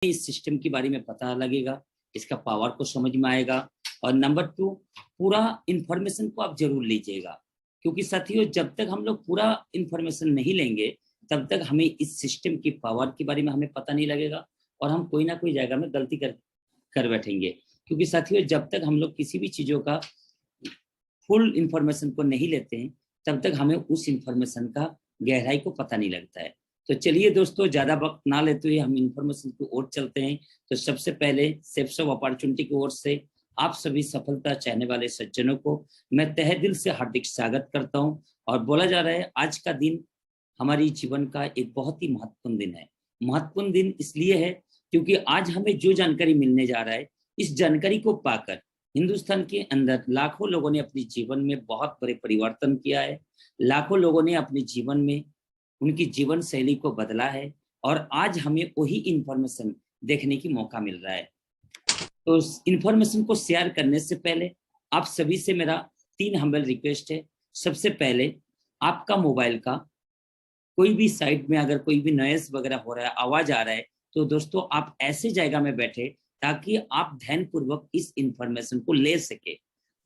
इस सिस्टम के बारे में पता लगेगा, इसका पावर को समझ में आएगा। और नंबर 2, पूरा इंफॉर्मेशन को आप जरूर लीजिएगा, क्योंकि साथियों जब तक हम लोग पूरा इंफॉर्मेशन नहीं लेंगे तब तक हमें इस सिस्टम की पावर के बारे में हमें पता नहीं लगेगा और हम कोई ना कोई जगह में गलती कर बैठेंगे। क्योंकि साथियों जब तक हम लोग किसी भी चीजों का फुल इंफॉर्मेशन को नहीं लेते हैं तब तक हमें उस इंफॉर्मेशन का गहराई को पता नहीं लगता है। तो चलिए दोस्तों, ज्यादा वक्त ना लेते हुए हम इंफॉर्मेशन की ओर चलते हैं। तो सबसे पहले सेप्स ऑफ अपॉर्चुनिटी की ओर से आप सभी सफलता चाहने वाले सज्जनों को मैं तहे दिल से हार्दिक स्वागत करता हूं। और बोला जा रहा है आज का दिन हमारी जीवन का एक बहुत ही महत्वपूर्ण दिन है। महत्वपूर्ण दिन इसलिए है क्योंकि आज हमें जो जानकारी मिलने जा रहा है, इस जानकारी को पाकर हिंदुस्तान के अंदर लाखों लोगों ने अपने जीवन में बहुत बड़े परिवर्तन किया है। लाखों लोगों ने अपने जीवन में उनकी जीवन शैली को बदला है और आज हमें वही इंफॉर्मेशन देखने की मौका मिल रहा है। तो इस इंफॉर्मेशन को शेयर करने से पहले आप सभी से मेरा 3 हम्बल रिक्वेस्ट है। सबसे पहले, आपका मोबाइल का कोई भी साइड में अगर कोई भी नॉइज वगैरह हो रहा है, आवाज आ रहा है, तो दोस्तों आप ऐसे जगह में बैठे ताकि आप ध्यानपूर्वक इस इंफॉर्मेशन को ले सके।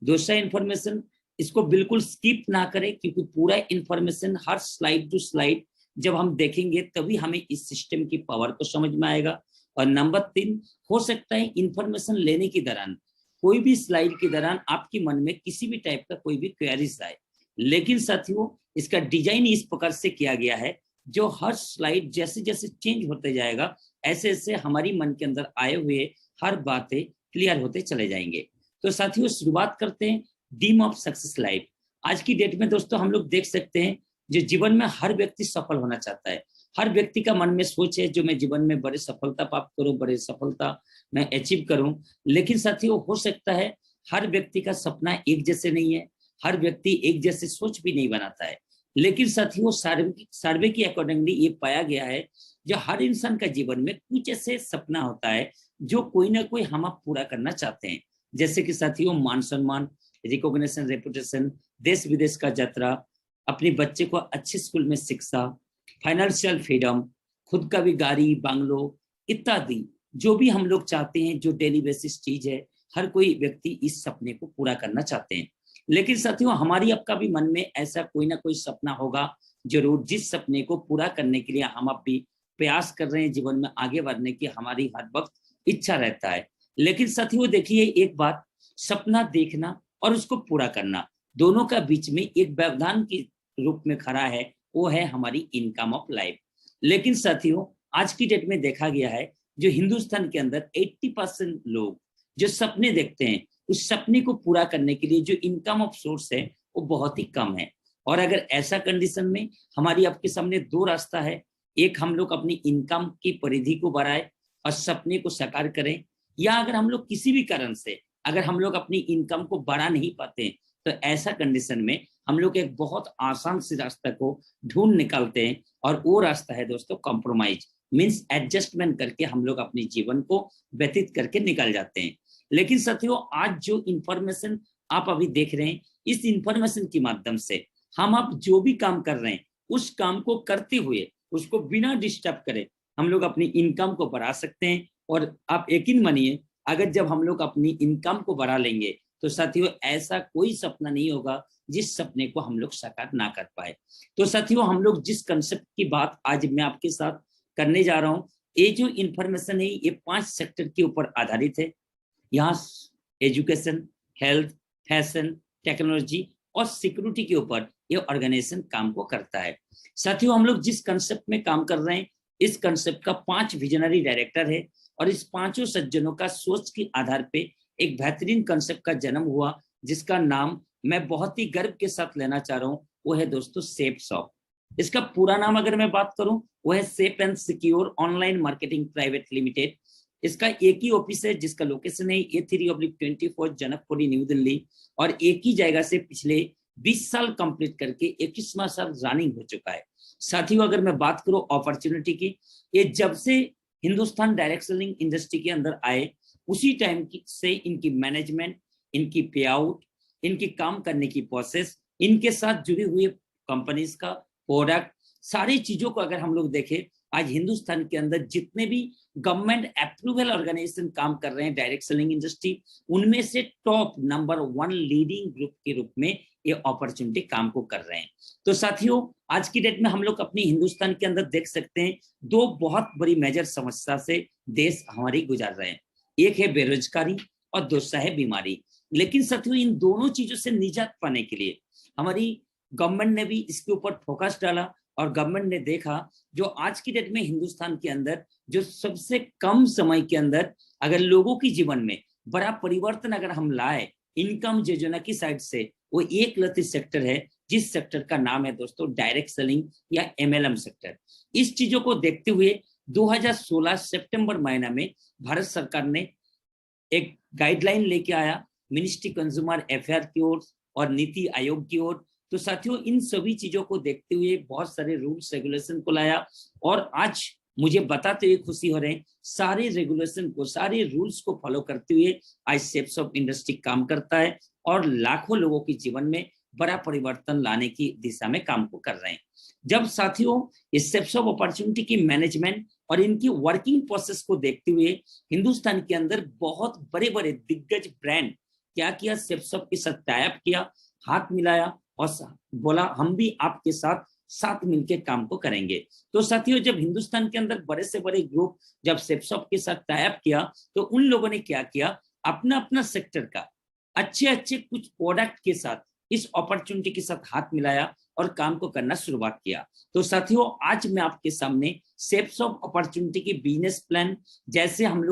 दूसरा इंफॉर्मेशन, इसको बिल्कुल स्किप ना करें, क्योंकि पूरा इंफॉर्मेशन हर स्लाइड टू स्लाइड जब हम देखेंगे तभी हमें इस सिस्टम की पावर को समझ में आएगा। और नंबर 3, हो सकता है इंफॉर्मेशन लेने के दौरान कोई भी स्लाइड के दौरान आपके मन में किसी भी टाइप का कोई भी क्वेरीज आए, लेकिन साथियों इसका डिजाइन इस प्रकार से किया गया है जो हर स्लाइड जैसे जैसे चेंज होते जाएगा ऐसे ऐसे हमारी मन के अंदर आए हुए हर बातें क्लियर होते चले जाएंगे। तो साथियों शुरुआत करते हैं ड्रीम ऑफ सक्सेस लाइफ। आज की डेट में दोस्तों हम लोग देख सकते हैं जो जीवन में हर व्यक्ति सफल होना चाहता है। हर व्यक्ति का मन में सोच है जो मैं जीवन में बड़े सफलता प्राप्त करूं, बड़े सफलता मैं अचीव करूं। लेकिन साथियों हो सकता है हर व्यक्ति का सपना एक जैसे नहीं है, हर व्यक्ति एक जैसे सोच भी नहीं बनाता है। लेकिन साथियों सर्वे के अकॉर्डिंगली ये पाया गया है जो हर इंसान का जीवन में कुछ ऐसे सपना होता है जो कोई ना कोई हम आप पूरा करना चाहते हैं। जैसे कि साथियों मान सम्मान, रिकॉग्निशन, रेपुटेशन, देश विदेश का यात्रा, अपने बच्चे को अच्छे स्कूल में शिक्षा, फाइनेंशियल फ्रीडम, खुद का भी गाड़ी बांग्लो इत्यादि जो भी हम लोग चाहते हैं, जो डेली बेसिस चीज है, हर कोई व्यक्ति इस सपने को पूरा करना चाहते हैं। लेकिन साथियों हमारी आपका भी मन में ऐसा कोई ना कोई सपना होगा जरूर, जिस सपने को पूरा करने के लिए हम आप भी प्रयास कर रहे हैं, जीवन में आगे बढ़ने की हमारी हर वक्त इच्छा रहता है। लेकिन साथियों देखिए एक बात, सपना देखना और उसको पूरा करना दोनों का बीच में एक व्यवधान के रूप में खड़ा है, वो है हमारी इनकम ऑफ लाइफ। लेकिन साथियों आज की डेट में देखा गया है जो हिंदुस्तान के अंदर 80% लोग जो सपने देखते हैं उस सपने को पूरा करने के लिए जो इनकम ऑफ सोर्स है वो बहुत ही कम है। और अगर ऐसा कंडीशन में हमारी आपके सामने 2 रास्ता है, एक हम लोग अपनी इनकम की परिधि को बढ़ाए और सपने को साकार करें, या अगर हम लोग किसी भी कारण से अगर हम लोग अपनी इनकम को बढ़ा नहीं पाते तो ऐसा कंडीशन में हम लोग एक बहुत आसान से रास्ता को ढूंढ निकालते हैं और वो रास्ता है दोस्तों कॉम्प्रोमाइज, मीन्स एडजस्टमेंट करके हम लोग अपने जीवन को व्यतीत करके निकल जाते हैं। लेकिन साथियों आज जो इंफॉर्मेशन आप अभी देख रहे हैं, इस इंफॉर्मेशन के माध्यम से हम आप जो भी काम कर रहे हैं उस काम को करते हुए उसको बिना डिस्टर्ब करे हम लोग अपनी इनकम को बढ़ा सकते हैं। और आप यकीन मानिए अगर जब हम लोग अपनी इनकम को बढ़ा लेंगे तो साथियों ऐसा कोई सपना नहीं होगा जिस सपने को हम लोग साकार ना कर पाए। तो साथियों हम लोग जिस कंसेप्ट की बात आज मैं आपके साथ करने जा रहा हूँ, ये जो इंफॉर्मेशन है ये 5 सेक्टर के ऊपर आधारित है। यहाँ एजुकेशन, हेल्थ, फैशन, टेक्नोलॉजी और सिक्योरिटी के ऊपर ये ऑर्गेनाइजेशन काम को करता है। साथियों हम लोग जिस कंसेप्ट में काम कर रहे हैं इस कंसेप्ट का 5 विजनरी डायरेक्टर है और इस 5 सज्जनों का सोच के आधार पे एक बेहतरीन कंसेप्ट का जन्म हुआ जिसका नाम मैं बहुत ही गर्व के साथ लेना चाह रहा हूँ, वो है दोस्तों सेप्स ऑफ। इसका पूरा नाम अगर मैं बात करूं वो है safe and secure online marketing private limited. इसका एक ही ऑफिस है जिसका लोकेशन है A3/24 जनकपुरी न्यू दिल्ली और एक ही जगह से पिछले 20 साल कंप्लीट करके 21वां साल रनिंग हो चुका है। साथियों अगर मैं बात करूं अपॉर्चुनिटी की, ये जब से हिंदुस्तान डायरेक्ट सेलिंग इंडस्ट्री के अंदर आए उसी टाइम से इनकी मैनेजमेंट, इनकी पे आउट, इनकी काम करने की प्रोसेस, इनके साथ जुड़ी हुई कंपनीज का प्रोडक्ट, सारी चीजों को अगर हम लोग देखें आज हिंदुस्तान के अंदर जितने भी गवर्नमेंट अप्रूवल ऑर्गेनाइजेशन काम कर रहे हैं डायरेक्ट सेलिंग इंडस्ट्री, उनमें से टॉप नंबर 1 लीडिंग ग्रुप के रूप में ये अपॉर्चुनिटी काम को कर रहे हैं। तो साथियों, आज की डेट में हम लोग अपनी हिंदुस्तान के अंदर देख सकते हैं 2 बहुत बड़ी मेजर समस्या से देश हमारी गुजार रहे हैं। एक है बेरोजगारी और दूसरा है बीमारी। लेकिन साथियों, इन दोनों चीजों से निजात पाने के लिए हमारी गवर्नमेंट ने भी इसके ऊपर फोकस डाला और गवर्नमेंट ने देखा जो आज की डेट में हिंदुस्तान के अंदर जो सबसे कम समय के अंदर अगर लोगों की जीवन में बड़ा परिवर्तन अगर हम लाए इनकम योजना की साइड से, वो एक लती सेक्टर है जिस सेक्टर का नाम है दोस्तों डायरेक्ट सेलिंग या MLM सेक्टर। इस चीजों को देखते हुए 2016 सितंबर महीना में भारत सरकार ने एक गाइडलाइन लेके आया मिनिस्ट्री कंज्यूमर अफेयर की ओर और नीति आयोग की ओर। तो साथियों, इन सभी चीजों को देखते हुए बहुत सारे रूल्स रेगुलेशन को लाया और आज मुझे बताते हुए खुशी हो रहे हैं सारे रेगुलेशन को, सारे रूल्स को फॉलो करते हुए आज शेप्स ऑफ इंडस्ट्री काम करता है और लाखों लोगों के जीवन में बड़ा परिवर्तन लाने की दिशा में काम को कर रहे हैं। जब साथियों इस शेप्स ऑफ अपॉर्चुनिटी की मैनेजमेंट और इनकी वर्किंग प्रोसेस को देखते हुए हिंदुस्तान के अंदर बहुत बड़े बड़े दिग्गज ब्रांड क्या किया, शेप्स ऑफ के साथ टाई अप किया, हाथ मिलाया और बोला हम भी आपके साथ मिलकर काम को करेंगे। तो साथियों, जब हिंदुस्तान के अंदर बड़े से बड़े ग्रुप जब शेप्स ऑफ के साथ टाई अप किया तो उन लोगों ने क्या किया, अपना अपना सेक्टर का अच्छे कुछ प्रोडक्ट के साथ इस अपॉर्चुनिटी के साथ हाथ मिलाया और काम को करना शुरुआत किया। तो साथियों, आज मैं आपके सामने शेप्स ऑफ अपॉर्चुनिटी की बिजनेस प्लान कैसे हम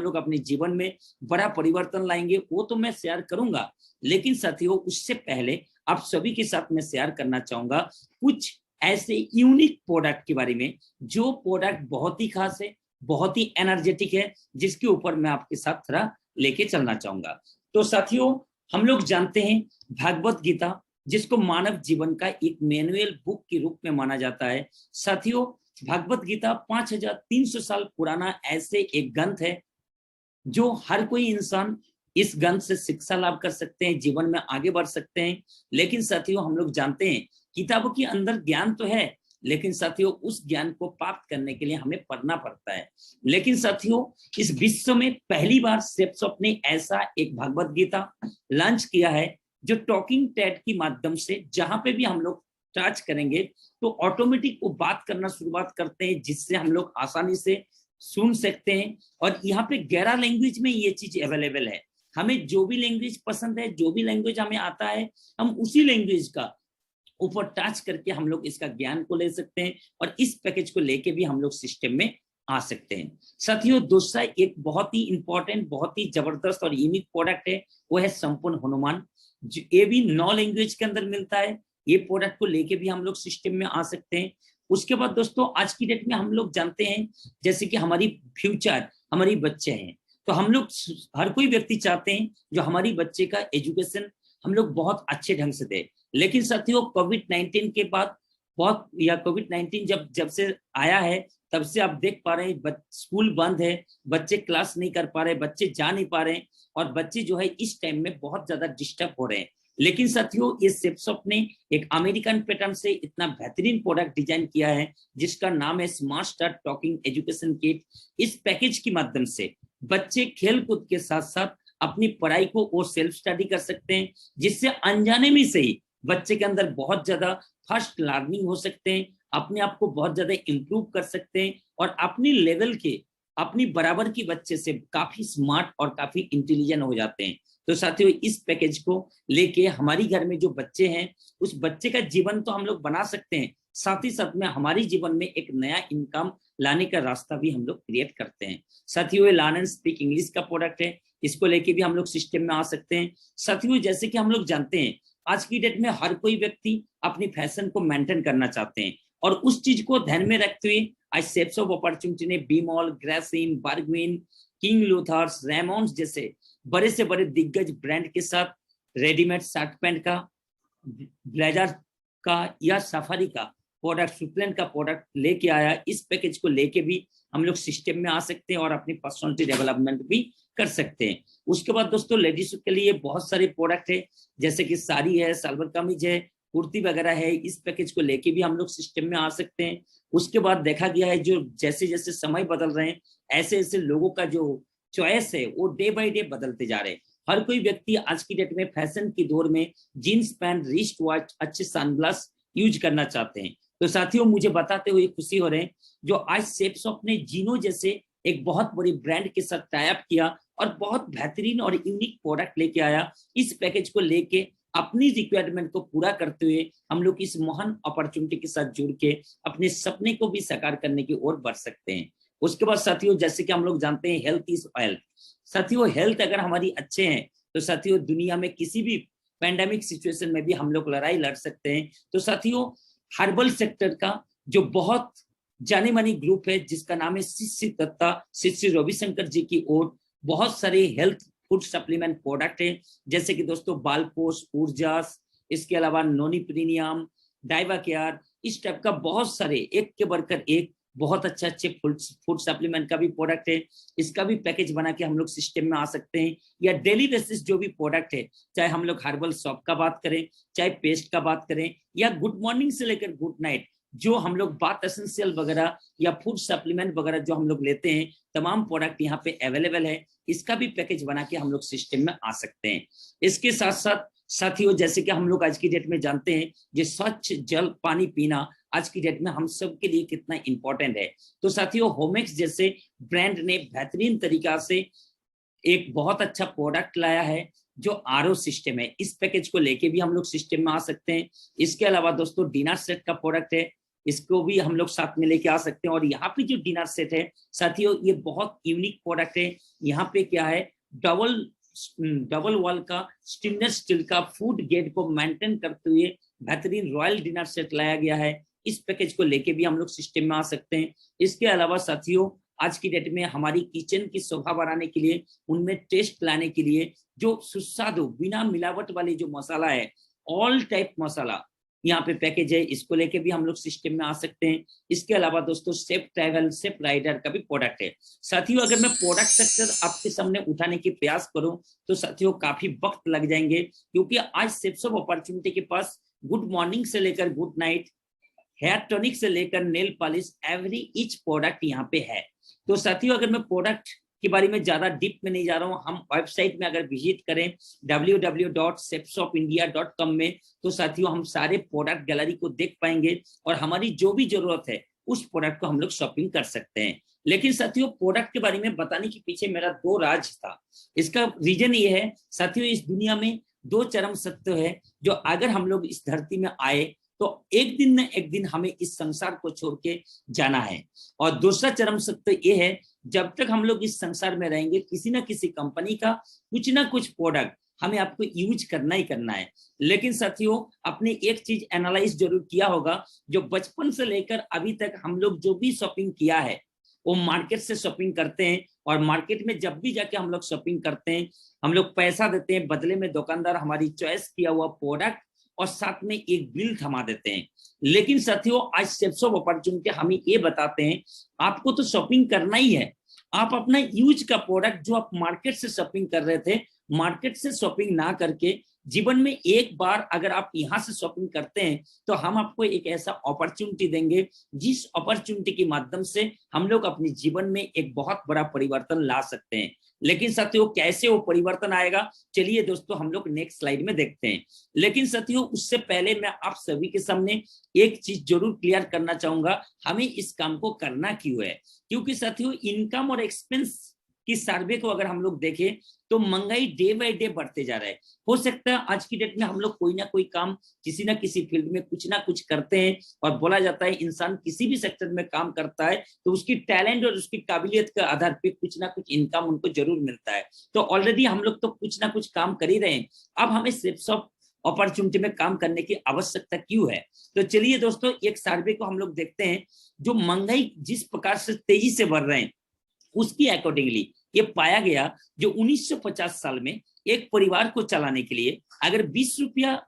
लोग अपने जीवन में बड़ा परिवर्तन लाएंगे वो तो मैं शेयर करूंगा। लेकिन साथियों, उससे पहले आप सभी के साथ मैं शेयर करना चाहूंगा कुछ ऐसे यूनिक प्रोडक्ट के बारे में जो प्रोडक्ट बहुत ही खास है, बहुत ही एनर्जेटिक है, जिसके ऊपर मैं आपके साथ थोड़ा लेके चलना चाहूंगा। तो साथियों, हम लोग जानते हैं भागवत गीता जिसको मानव जीवन का एक मैनुअल बुक के रूप में माना जाता है। साथियों, भागवत गीता 5300 साल पुराना ऐसे एक ग्रंथ है जो हर कोई इंसान इस ग्रंथ से शिक्षा लाभ कर सकते हैं, जीवन में आगे बढ़ सकते हैं। लेकिन साथियों, हम लोग जानते हैं किताबों के अंदर ज्ञान तो है, लेकिन साथियों उस ज्ञान को प्राप्त करने के लिए हमें पढ़ना पड़ता है। लेकिन साथियों, इस विश्व में पहली बार शेप्स ऑफ ने ऐसा एक भगवत गीता लॉन्च किया है जो टॉकिंग टेड के माध्यम से जहां पे भी हम लोग टच करेंगे तो ऑटोमेटिक वो बात करना शुरुआत करते हैं, जिससे हम लोग आसानी से सुन सकते हैं। और यहाँ पे 11 लैंग्वेज में ये चीज अवेलेबल है। हमें जो भी लैंग्वेज पसंद है, जो भी लैंग्वेज हमें आता है, हम उसी लैंग्वेज का ऊपर टच करके हम लोग इसका ज्ञान को ले सकते हैं और इस पैकेज को लेके भी हम लोग सिस्टम में आ सकते हैं। साथियों, दूसरा एक बहुत ही इंपॉर्टेंट, बहुत ही जबरदस्त और यूनिक प्रोडक्ट है, वो है संपूर्ण हनुमान। ये भी 9 लैंग्वेज के अंदर मिलता है। ये प्रोडक्ट को लेके भी हम लोग सिस्टम में आ सकते हैं। उसके बाद दोस्तों, आज की डेट में हम लोग जानते हैं जैसे कि हमारी फ्यूचर हमारी बच्चे हैं, तो हम लोग हर कोई व्यक्ति चाहते हैं जो हमारी बच्चे का एजुकेशन हम लोग बहुत अच्छे ढंग से दें। लेकिन साथियों, कोविड-19 के बाद कोविड-19 जब से आया है तब से आप देख पा रहे हैं स्कूल बंद है, बच्चे क्लास नहीं कर पा रहे, बच्चे जा नहीं पा रहे और बच्चे जो है इस टाइम में बहुत ज्यादा डिस्टर्ब हो रहे हैं। लेकिन साथियों, ये शेप्सऑफ ने एक अमेरिकन पैटर्न से इतना बेहतरीन प्रोडक्ट डिजाइन किया है जिसका नाम है smart start talking education kit. इस पैकेज के माध्यम से बच्चे खेल कूद के साथ साथ अपनी पढ़ाई को वो सेल्फ स्टडी कर सकते हैं, जिससे अनजाने में से ही बच्चे के अंदर बहुत ज्यादा फास्ट लर्निंग हो सकते हैं, अपने आप को बहुत ज्यादा इम्प्रूव कर सकते हैं और अपनी लेवल के अपनी बराबर की बच्चे से काफी स्मार्ट और काफी इंटेलिजेंट हो जाते हैं। तो साथियों, इस पैकेज को लेके हमारी घर में जो बच्चे हैं उस बच्चे का जीवन तो हम लोग बना सकते हैं, साथ ही साथ में हमारी जीवन में एक नया इनकम लाने का रास्ता भी हम लोग क्रिएट करते हैं। साथियों, ये लर्न एंड स्पीक इंग्लिश का प्रोडक्ट है, इसको लेके भी हम लोग सिस्टम में आ सकते हैं। साथियों, जैसे कि हम लोग जानते हैं आज की डेट में हर कोई व्यक्ति अपनी फैशन को मेंटेन करना चाहते हैं और उस चीज को ध्यान में रखते हुए आज शेप्स ऑफ अपॉर्चुनिटी ने बीमॉल, ग्रेसिम, बर्गविन, किंग लूथर्स, रेमॉन्ड्स जैसे बड़े से बड़े दिग्गज ब्रांड के साथ रेडीमेड शर्ट पैंट का, ब्लेजर का या सफारी का प्रोडक्ट, सुप्लेन का प्रोडक्ट लेके आया। इस पैकेज को लेके भी हम लोग सिस्टम में आ सकते हैं और अपनी पर्सनालिटी डेवलपमेंट भी कर सकते हैं। उसके बाद दोस्तों, लेडीज के लिए बहुत सारे प्रोडक्ट है, जैसे कि साड़ी है, सलवार कमीज है, कुर्ती वगैरह है, इस पैकेज को लेके भी हम लोग सिस्टम में आ सकते हैं। उसके बाद देखा गया है जो जैसे जैसे समय बदल रहे हैं, ऐसे ऐसे लोगों का जो चॉइस है वो डे बाय डे बदलते जा रहे हैं। हर कोई व्यक्ति आज की डेट में फैशन की दौर में जीन्स पैंट, रिस्ट वॉच, अच्छे सनग्लास यूज करना चाहते हैं। तो साथियों, मुझे बताते हुए खुशी हो रहे हैं जो आज शेपशॉप ने जीनो जैसे एक बहुत बड़ी ब्रांड के साथ टाई अप किया और बहुत बेहतरीन और यूनिक प्रोडक्ट लेके आया। इस पैकेज को लेके अपनी रिक्वायरमेंट को पूरा करते हुए हम लोग इस महान अपॉर्चुनिटी के साथ जुड़ के अपने सपने को भी साकार करने की ओर बढ़ सकते हैं। उसके बाद साथियों, जैसे कि हम लोग जानते हैं हेल्थ इज वेल्थ। साथियों, हेल्थ अगर हमारी अच्छे हैं तो साथियों दुनिया में किसी भी पैंडेमिक सिचुएशन में भी हम लोग लड़ाई लड़ सकते हैं। तो साथियों, हर्बल सेक्टर का जो बहुत जाने मानी ग्रुप है जिसका नाम है शिष्य दत्ता, शिष्य रविशंकर जी की ओर बहुत सारे हेल्थ फूड सप्लीमेंट प्रोडक्ट है, जैसे कि दोस्तों बालपोष, ऊर्जास, इसके अलावा नोनी प्रीमियम, डाइवा केयर, इस टाइप का बहुत सारे एक के बढ़कर एक बहुत अच्छे फूड सप्लीमेंट का भी प्रोडक्ट है। इसका भी पैकेज बना के हम लोग सिस्टम में आ सकते हैं। या डेली बेसिस जो भी प्रोडक्ट है, चाहे हम लोग हर्बल शॉप का बात करें, चाहे पेस्ट का बात करें, या गुड मॉर्निंग से लेकर गुड नाइट जो हम लोग बात एसेंशियल वगैरह या फूड सप्लीमेंट वगैरह जो हम लोग लेते हैं, तमाम प्रोडक्ट यहाँ पे अवेलेबल है। इसका भी पैकेज बना के हम लोग सिस्टम में आ सकते हैं। इसके साथ साथ साथियों, जैसे कि हम लोग आज की डेट में जानते हैं जो स्वच्छ जल पानी पीना आज की डेट में हम सब के लिए कितना इंपॉर्टेंट है। तो साथियों, होमेक्स जैसे ब्रांड ने बेहतरीन तरीका से एक बहुत अच्छा प्रोडक्ट लाया है जो आरओ सिस्टम है। इस पैकेज को लेके भी हम लोग सिस्टम में आ सकते हैं। इसके अलावा दोस्तों डिनर सेट का प्रोडक्ट है, इसको भी हम लोग साथ में लेके आ सकते हैं। और यहाँ पे जो डिनर सेट है साथियों, ये बहुत यूनिक प्रोडक्ट है। यहाँ पे क्या है, डबल वॉल का स्टेनलेस स्टील का फूड गेट को मेंटेन करते हुए बेहतरीन रॉयल डिनर सेट लाया गया है। इस पैकेज को लेके भी हम लोग सिस्टम में आ सकते हैं। इसके अलावा साथियों, आज की डेट में हमारी किचन की शोभा बढ़ाने के लिए, उनमें टेस्ट लाने के लिए जो सुस्वादु बिना मिलावट वाली जो मसाला है, ऑल टाइप मसाला यहाँ पे पैकेज है, इसको लेके भी हम लोग सिस्टम में आ सकते हैं। इसके अलावा दोस्तों सेफ ट्रैवल, सेफ राइडर का भी प्रोडक्ट है। साथियों, अगर मैं प्रोडक्ट सेक्टर आपके सामने उठाने की प्रयास करूं तो साथियों काफी वक्त लग जाएंगे, क्योंकि आज शेपशॉप अपॉर्चुनिटी के पास गुड मॉर्निंग से लेकर गुड नाइट, हेयर टॉनिक से लेकर nail polish, every each product यहाँ पे है। तो साथियों, अगर मैं प्रोडक्ट के बारे में ज्यादा डीप में नहीं जा रहा हूँ, हम वेबसाइट में अगर विजिट करें www.shepshopindia.com में, तो साथियों हम सारे प्रोडक्ट गैलरी को देख पाएंगे और हमारी जो भी जरूरत है उस प्रोडक्ट को हम लोग शॉपिंग कर सकते हैं। लेकिन साथियों, प्रोडक्ट के बारे में बताने के पीछे मेरा दो राज था। इसका रीजन ये है साथियों, इस दुनिया में दो चरम सत्य है जो अगर हम लोग इस धरती में आए तो एक दिन न एक दिन हमें इस संसार को छोड़ के जाना है। और दूसरा चरम सत्य ये है, जब तक हम लोग इस संसार में रहेंगे किसी ना किसी कंपनी का कुछ ना कुछ प्रोडक्ट हमें आपको यूज करना ही करना है। लेकिन साथियों, अपने एक चीज एनालाइज जरूर किया होगा, जो बचपन से लेकर अभी तक हम लोग जो भी शॉपिंग किया है वो मार्केट से शॉपिंग करते हैं। और मार्केट में जब भी जाके हम लोग शॉपिंग करते हैं, हम लोग पैसा देते हैं, बदले में दुकानदार हमारी चॉइस किया हुआ प्रोडक्ट और साथ में एक बिल थमा देते हैं। लेकिन साथियों, आज शेपशॉप अपॉर्चुनिटी हमें ये बताते हैं, आपको तो शॉपिंग करना ही है, आप अपना यूज का प्रोडक्ट जो आप मार्केट से शॉपिंग कर रहे थे, मार्केट से शॉपिंग ना करके जीवन में एक बार अगर आप यहाँ से शॉपिंग करते हैं तो हम आपको एक ऐसा अपॉर्चुनिटी देंगे जिस अपॉर्चुनिटी के माध्यम से हम लोग अपने जीवन में एक बहुत बड़ा परिवर्तन ला सकते हैं। लेकिन साथियों, कैसे वो परिवर्तन आएगा, चलिए दोस्तों हम लोग नेक्स्ट स्लाइड में देखते हैं। लेकिन साथियों, उससे पहले मैं आप सभी के सामने एक चीज जरूर क्लियर करना चाहूंगा, हमें इस काम को करना क्यों है। क्योंकि साथियों, इनकम और एक्सपेंस की सर्वे को अगर हम लोग देखें तो महंगाई डे बाय डे बढ़ते जा रहा है। हो सकता है आज की डेट में हम लोग कोई ना कोई काम किसी ना किसी फील्ड में कुछ ना कुछ करते हैं, और बोला जाता है इंसान किसी भी सेक्टर में काम करता है तो उसकी टैलेंट और उसकी काबिलियत के आधार पे कुछ ना कुछ इनकम उनको जरूर मिलता है। तो ऑलरेडी हम लोग तो कुछ ना कुछ काम कर ही रहे हैं, अब हमें शेपशॉप अपॉर्चुनिटी में काम करने की आवश्यकता क्यों है। तो चलिए दोस्तों, एक सर्वे को हम लोग देखते हैं। जो महंगाई जिस प्रकार से तेजी से बढ़ रहे हैं उसकी अकॉर्डिंगली ये पाया गया, जो 1950 साल में एक परिवार को चलाने के लिए अगर 20 रुपया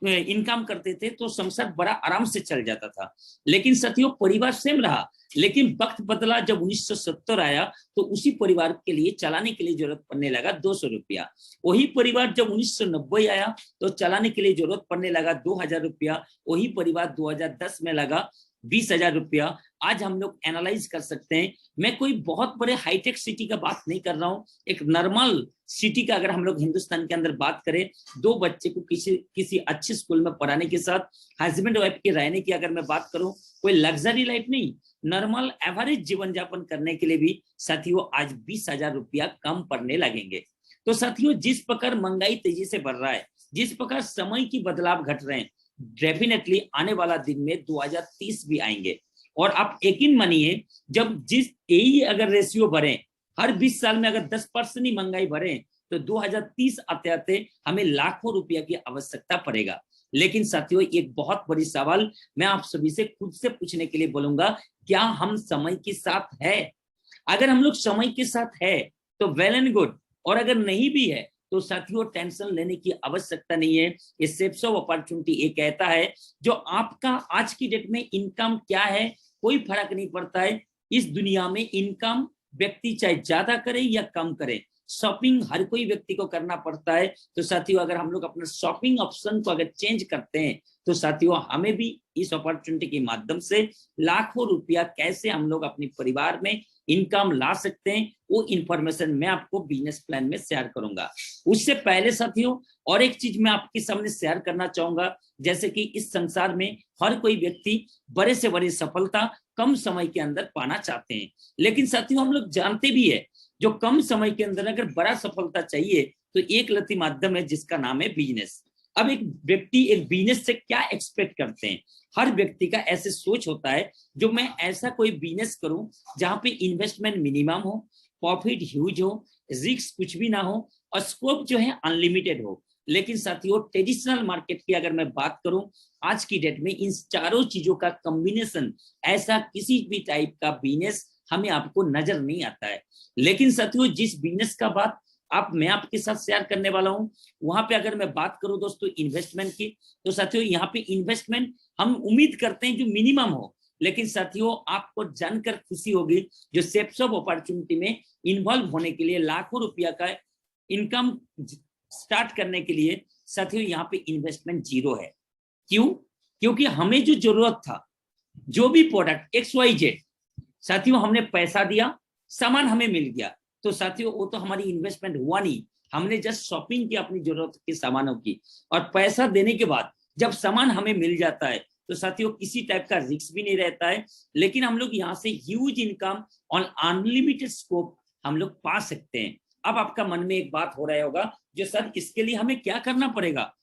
इनकम करते थे तो संसार बड़ा आराम से चल जाता था। लेकिन साथियों परिवार सेम रहा, लेकिन वक्त बदला, जब 1970 आया तो उसी परिवार के लिए चलाने के लिए जरूरत पड़ने लगा 200 रुपया। वही परिवार जब 1990 आया तो चलाने के लिए जरूरत पड़ने लगा 2000 रुपया। वही परिवार 2010 में लगा 20,000 रुपया। आज हम लोग एनालाइज कर सकते हैं, मैं कोई बहुत बड़े हाईटेक सिटी का बात नहीं कर रहा हूँ, एक नॉर्मल सिटी का अगर हम लोग हिंदुस्तान के अंदर बात करें, 2 बच्चे को किसी अच्छे स्कूल में पढ़ाने के साथ हस्बैंड वाइफ के रहने की अगर मैं बात करूं, कोई लग्जरी लाइफ नहीं, नॉर्मल एवरेज जीवन यापन करने के लिए भी साथियों आज 20,000 रुपया कम पड़ने लगेंगे। तो साथियों जिस प्रकार महंगाई तेजी से बढ़ रहा है, जिस प्रकार समय की बदलाव घट रहे हैं, डेफिनेटली आने वाला दिन में 2030 भी आएंगे। और आप यकीन मानिए, जब जिस यही अगर रेशियो बढ़े, हर 20 साल में अगर 10% ही महंगाई बढ़े, तो 2030 आते आते हमें लाखों रुपया की आवश्यकता पड़ेगा। लेकिन साथियों एक बहुत बड़ी सवाल मैं आप सभी से खुद से पूछने के लिए बोलूंगा, क्या हम समय के साथ है? अगर हम लोग समय के साथ है तो वेल एंड गुड, और अगर नहीं भी है तो साथियों टेंशन लेने की आवश्यकता नहीं है। ये सेप्स ऑफ अपॉर्चुनिटी ये कहता है, जो आपका आज की डेट में इनकम क्या है कोई फर्क नहीं पड़ता है। इस दुनिया में इनकम व्यक्ति चाहे ज्यादा करे या कम करे, शॉपिंग हर कोई व्यक्ति को करना पड़ता है। तो साथियों अगर हम लोग अपना शॉपिंग ऑप्शन को अगर चेंज करते हैं तो साथियों हमें भी इस अपॉर्चुनिटी के माध्यम से लाखों रुपया कैसे हम लोग अपने परिवार में इनकम ला सकते हैं, वो इंफॉर्मेशन मैं आपको बिजनेस प्लान में शेयर करूंगा। उससे पहले साथियों और एक चीज मैं आपके सामने शेयर करना चाहूंगा, जैसे कि इस संसार में हर कोई व्यक्ति बड़े से बड़ी सफलता कम समय के अंदर पाना चाहते हैं। लेकिन साथियों हम लोग जानते भी है, जो कम समय के अंदर अगर बड़ा सफलता चाहिए तो एक लती माध्यम है जिसका नाम है बिजनेस। अब एक व्यक्ति एक बिजनेस से क्या एक्सपेक्ट करते हैं? हर व्यक्ति का ऐसे सोच होता है, जो मैं ऐसा कोई बिजनेस करूं जहां पे इन्वेस्टमेंट मिनिमम हो, प्रॉफिट ह्यूज हो, रिस्क कुछ भी ना हो, और स्कोप जो है अनलिमिटेड हो। लेकिन साथियों ट्रेडिशनल मार्केट की अगर मैं बात करूं, आज की डेट में इन चारों चीजों का कॉम्बिनेशन ऐसा किसी भी टाइप का बिजनेस हमें आपको नजर नहीं आता है। लेकिन साथियों जिस बिजनेस का बात मैं आपके साथ शेयर करने वाला हूं, वहां पे अगर मैं बात करूं दोस्तों इन्वेस्टमेंट की, तो साथियों यहाँ पे इन्वेस्टमेंट हम उम्मीद करते हैं जो मिनिमम हो। लेकिन साथियों आपको जानकर खुशी होगी, जो सेप्स ऑफ अपॉर्चुनिटी में इन्वॉल्व होने के लिए लाखों रुपया का इनकम स्टार्ट करने के लिए साथियों यहाँ पे इन्वेस्टमेंट 0 है। क्यों? क्योंकि हमें जो जरूरत था, जो भी प्रोडक्ट XYZ, साथियों हमने पैसा दिया, सामान हमें मिल गया, तो साथियों वो तो हमारी इन्वेस्टमेंट हुआ नहीं, हमने जस्ट शॉपिंग की अपनी जरूरत के सामानों की। और पैसा देने के बाद जब सामान हमें मिल जाता है तो साथियों किसी टाइप का रिस्क भी नहीं रहता है, लेकिन हम लोग यहाँ से huge income on unlimited scope हम लोग पा सकते हैं। अब आपका मन में एक बात हो रहा होगा, जो सर इसके लिए हमें क्या करना पड़ेगा?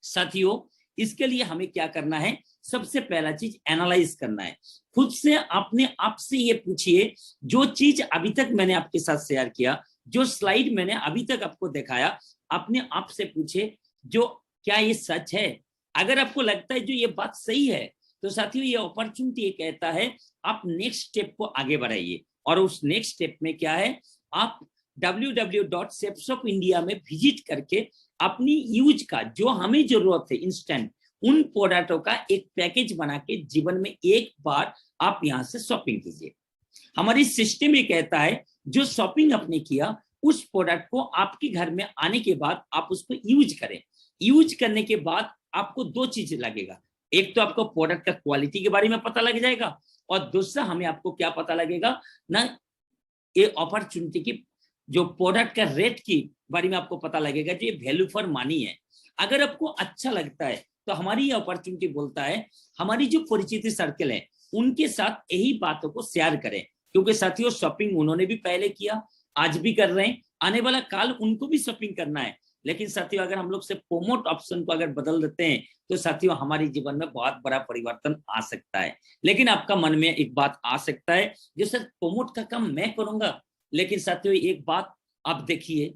साथियों इसके लिए हमें क्या करना है? सबसे पहला चीज एनालाइज करना है। खुद से अपने आप से ये पूछिए, जो चीज अभी तक मैंने आपके साथ शेयर किया, जो स्लाइड मैंने अभी तक आपको दिखाया, अपने आप से पूछे जो क्या ये सच है? अगर आपको लगता है जो ये बात सही है, तो साथियों ये अपॉर्चुनिटी ये कहता है आप नेक्स्ट स्टेप को आगे बढ़ाइए। और उस नेक्स्ट स्टेप में क्या है, आप www.shapesofIndia में विजिट करके अपनी यूज का जो हमें जरूरत है इंस्टेंट, उन प्रोडक्टों का एक पैकेज बना के जीवन में एक बार आप यहां से शॉपिंग कीजिए। हमारी सिस्टम ये कहता है जो शॉपिंग आपने किया उस प्रोडक्ट को आपके घर में आने के बाद आप उसको यूज करें। यूज करने के बाद आपको 2 चीज लगेगा, एक तो आपको प्रोडक्ट का क्वालिटी के बारे में पता लग जाएगा, और दूसरा हमें आपको क्या पता लगेगा ना, ये अपॉर्चुनिटी की जो प्रोडक्ट का रेट की बारे में आपको पता लगेगा, जो ये वैल्यू फॉर मनी है। अगर आपको अच्छा लगता है तो हमारी ये अपॉर्चुनिटी बोलता है हमारी जो परिचित सर्कल है उनके साथ यही बातों को शेयर करें, क्योंकि साथियों शॉपिंग उन्होंने भी पहले किया, आज भी कर रहे हैं, आने वाला काल उनको भी शॉपिंग करना है। लेकिन साथियों अगर हम लोग से प्रोमोट ऑप्शन को अगर बदल देते हैं तो साथियों हमारे जीवन में बहुत बड़ा परिवर्तन आ सकता है। लेकिन आपका मन में एक बात आ सकता है, जो सर प्रोमोट का काम मैं करूंगा। लेकिन साथियों एक बात आप देखिए,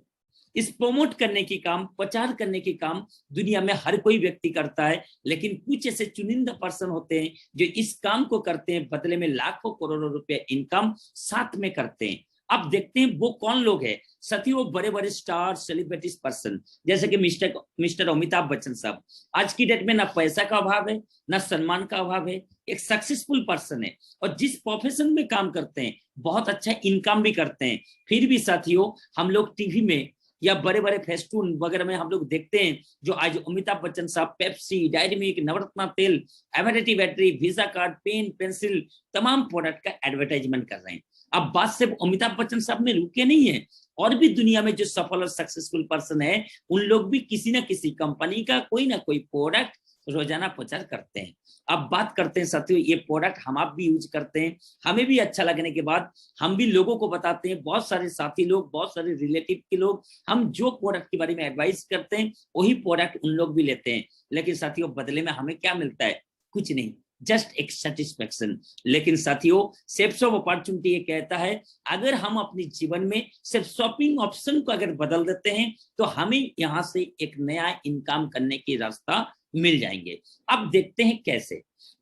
इस प्रोमोट करने की काम, प्रचार करने की काम दुनिया में हर कोई व्यक्ति करता है, लेकिन कुछ ऐसे चुनिंदा पर्सन होते हैं जो इस काम को करते हैं, बदले में लाखों करोड़ों रुपए इनकम साथ में करते हैं। अब देखते हैं वो कौन लोग हैं साथियों, वो बड़े बड़े स्टार सेलिब्रिटीज पर्सन, जैसे कि मिस्टर अमिताभ बच्चन साहब। आज की डेट में ना पैसा का अभाव है, ना सम्मान का अभाव है, एक सक्सेसफुल पर्सन है और जिस प्रोफेशन में काम करते हैं बहुत अच्छा इनकम भी करते हैं। फिर भी साथियों हम लोग टीवी में या बड़े बड़े फेस्टून वगैरह में हम लोग देखते हैं जो आज अमिताभ बच्चन साहब पेप्सी, डायरी मिल्क, नवरत्ना तेल, एमेनिटी battery, visa card, pen, pencil, तमाम प्रोडक्ट का एडवर्टाइजमेंट कर रहे हैं। अब बात सिर्फ अमिताभ बच्चन साहब में रुके नहीं है, और भी दुनिया में जो सफल और सक्सेसफुल पर्सन है उन लोग भी किसी ना किसी कंपनी का कोई ना कोई प्रोडक्ट रोजाना प्रचार करते हैं। अब बात करते हैं साथियों, ये प्रोडक्ट हम आप भी यूज करते हैं, हमें भी अच्छा लगने के बाद हम भी लोगों को बताते हैं। बहुत सारे साथी लोग, बहुत सारे रिलेटिव के लोग, हम जो प्रोडक्ट के बारे में एडवाइस करते हैं वही प्रोडक्ट उन लोग भी लेते हैं। लेकिन साथियों बदले में हमें क्या मिलता है? कुछ नहीं, जस्ट एक सेटिस्फेक्शन। लेकिन साथियों सेप्स ऑफ अपॉर्चुनिटी ये कहता है अगर हम अपने जीवन में सिर्फ शॉपिंग ऑप्शन को अगर बदल देते हैं तो हमें यहाँ से एक नया इनकम करने की रास्ता मिल जाएंगे। अब देखते हैं कैसे,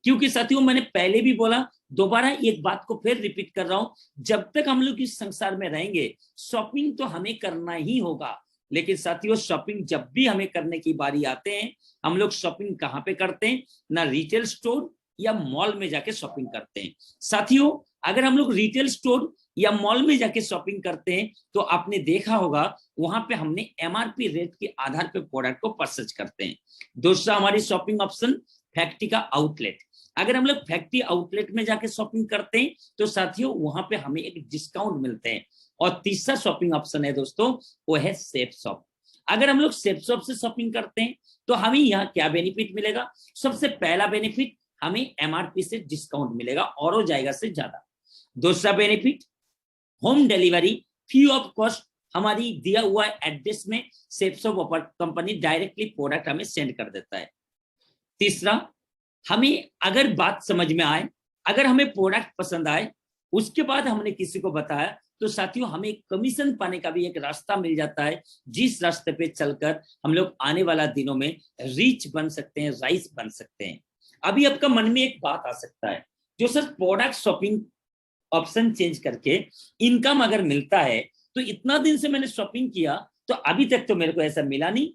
क्योंकि साथियों मैंने पहले भी बोला, दोबारा एक बात को फिर रिपीट कर रहा हूं, जब तक हम लोग इस संसार में रहेंगे शॉपिंग तो हमें करना ही होगा। लेकिन साथियों शॉपिंग जब भी हमें करने की बारी आते हैं, हम लोग शॉपिंग कहाँ पे करते हैं? ना रिटेल स्टोर या मॉल में जाके शॉपिंग करते हैं। साथियों अगर हम लोग रिटेल स्टोर या मॉल में जाके शॉपिंग करते हैं तो आपने देखा होगा वहां पे हमने एमआरपी रेट के आधार पे प्रोडक्ट को परचेज करते हैं। दूसरा हमारी शॉपिंग ऑप्शन फैक्ट्री का आउटलेट। अगर हम लोग फैक्ट्री आउटलेट में जाके शॉपिंग करते हैं तो साथियों वहां पे हमें एक डिस्काउंट मिलते हैं। और तीसरा शॉपिंग ऑप्शन है दोस्तों, वो है सेफ शॉप। अगर हम लोग सेफ शॉप से शॉपिंग करते हैं तो हमें यहाँ क्या बेनिफिट मिलेगा? सबसे पहला बेनिफिट, हमें एमआरपी से डिस्काउंट मिलेगा और हो जाएगा से ज्यादा। दूसरा benefit, home delivery free of cost, हमारी दिया हुआ एड्रेस में safe shop company directly product हमें सेंड कर देता है। तीसरा, हमें अगर बात समझ में आए, अगर हमें प्रोडक्ट पसंद आए, उसके बाद हमने किसी को बताया तो साथियों हमें कमीशन पाने का भी एक रास्ता मिल जाता है, जिस रास्ते पे चलकर हम लोग आने वाला दिनों में रिच बन सकते हैं, राइस बन सकते हैं। अभी आपका मन में एक बात आ सकता है, जो sir product shopping option change करके इनकम अगर मिलता है तो इतना दिन से मैंने शॉपिंग किया तो अभी तक तो मेरे को ऐसा मिला नहीं,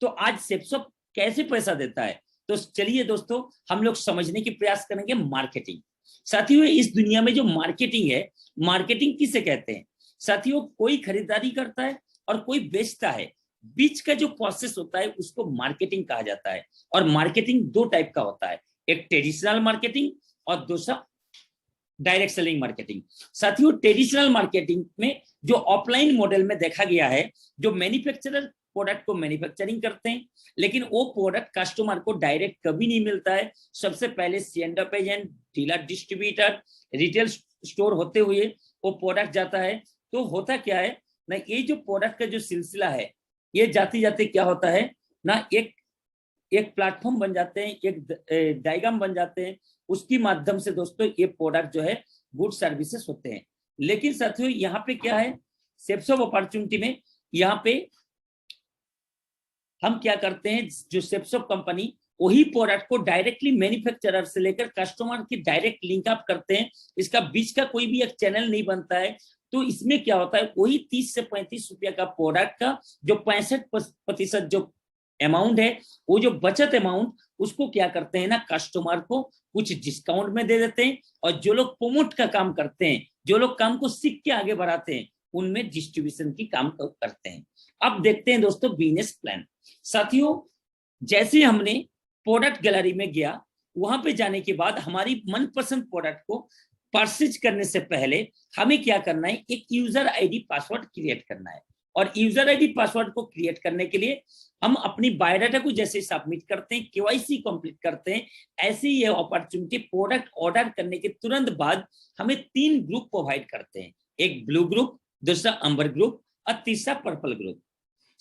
तो आज सेप्सॉप कैसे पैसा देता है? तो चलिए दोस्तों हम लोग समझने की प्रयास करेंगे मार्केटिंग। साथियों इस दुनिया में जो मार्केटिंग है, मार्केटिंग किसे कहते हैं? साथियों कोई खरीदारी करता है और कोई बेचता है, बीच का जो प्रोसेस होता है उसको मार्केटिंग कहा जाता है। और मार्केटिंग दो टाइप का होता है, एक ट्रेडिशनल मार्केटिंग और दूसरा डायरेक्ट सेलिंग मार्केटिंग। साथियों ट्रेडिशनल मार्केटिंग में जो ऑफलाइन मॉडल में देखा गया है, जो मैन्युफैक्चरर प्रोडक्ट को मैन्युफैक्चरिंग करते हैं, लेकिन वो प्रोडक्ट कस्टमर को डायरेक्ट कभी नहीं मिलता है। सबसे पहले send off agent, dealer, distributor, retail store होते हुए वो प्रोडक्ट जाता है। तो होता क्या है ना, ये जो प्रोडक्ट का जो सिलसिला है, ये जाते जाते क्या होता है ना, एक प्लेटफॉर्म बन जाते हैं, एक डायग्राम बन जाते हैं, उसके माध्यम से दोस्तों ये प्रोडक्ट जो है गुड सर्विसेज होते हैं। लेकिन साथियों यहाँ पे क्या है, सेप्स ऑफ अपॉर्चुनिटी में यहाँ पे हम क्या करते हैं, जो सेप्स ऑफ कंपनी वही प्रोडक्ट को डायरेक्टली मैन्युफैक्चरर से लेकर कस्टमर की डायरेक्ट लिंक अप करते हैं, इसका बीच का कोई भी एक चैनल नहीं बनता है। तो इसमें क्या होता है, वही 30 से 35 रुपया का प्रोडक्ट का जो 65% जो अमाउंट है, वो जो बचत अमाउंट, उसको क्या करते हैं ना, कस्टमर को कुछ डिस्काउंट में दे देते हैं। और जो लोग प्रमोट का काम करते हैं, जो लोग काम को सीख के आगे बढ़ाते हैं, उनमें डिस्ट्रीब्यूशन की काम करते हैं। अब देखते हैं दोस्तों बिजनेस प्लान। साथियों जैसे हमने प्रोडक्ट गैलरी में गया, वहां पे जाने के बाद हमारी मनपसंद प्रोडक्ट को परचेज करने से पहले हमें क्या करना है, एक यूजर आईडी पासवर्ड क्रिएट करना है। और यूजर आईडी पासवर्ड को क्रिएट करने के लिए हम अपनी बायोडाटा को जैसे सबमिट करते हैं, केवाईसी कंप्लीट करते हैं, ऐसे ही ये अपॉर्चुनिटी प्रोडक्ट ऑर्डर करने के तुरंत बाद हमें 3 ग्रुप प्रोवाइड करते हैं, एक ब्लू ग्रुप, दूसरा अंबर ग्रुप और तीसरा पर्पल ग्रुप।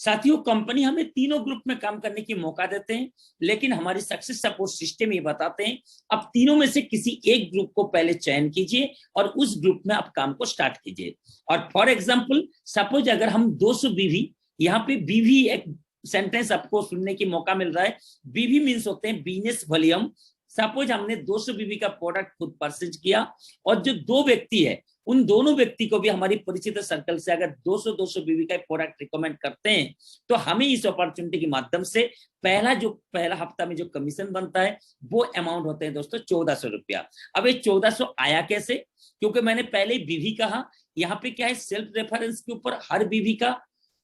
साथियों कंपनी हमें तीनों ग्रुप में काम करने की मौका देते हैं, लेकिन हमारी सक्सेस सपोर्ट सिस्टम ये बताते हैं अब तीनों में से किसी एक ग्रुप को पहले चयन कीजिए और उस ग्रुप में आप काम को स्टार्ट कीजिए। और फॉर एग्जांपल सपोज अगर हम 200 बीवी, यहाँ पे बीवी एक सेंटेंस आपको सुनने की मौका मिल रहा है, बीवी मीन्स होते हैं बिजनेस वॉल्यूम। सपोज हमने 200 बीवी का प्रोडक्ट खुद परचेज किया और जो 2 व्यक्ति है उन दोनों व्यक्ति को भी हमारी परिचित सर्कल से अगर 200 बीवी का प्रोडक्ट रिकमेंड करते हैं तो हमें इस अपॉर्चुनिटी के माध्यम से पहला हफ्ता में जो कमीशन बनता है वो अमाउंट होते हैं दोस्तों 1400 रुपया। अब ये 1400 आया कैसे? क्योंकि मैंने पहले बीवी कहा, यहाँ पे क्या है, सेल्फ रेफरेंस के ऊपर हर बीवी का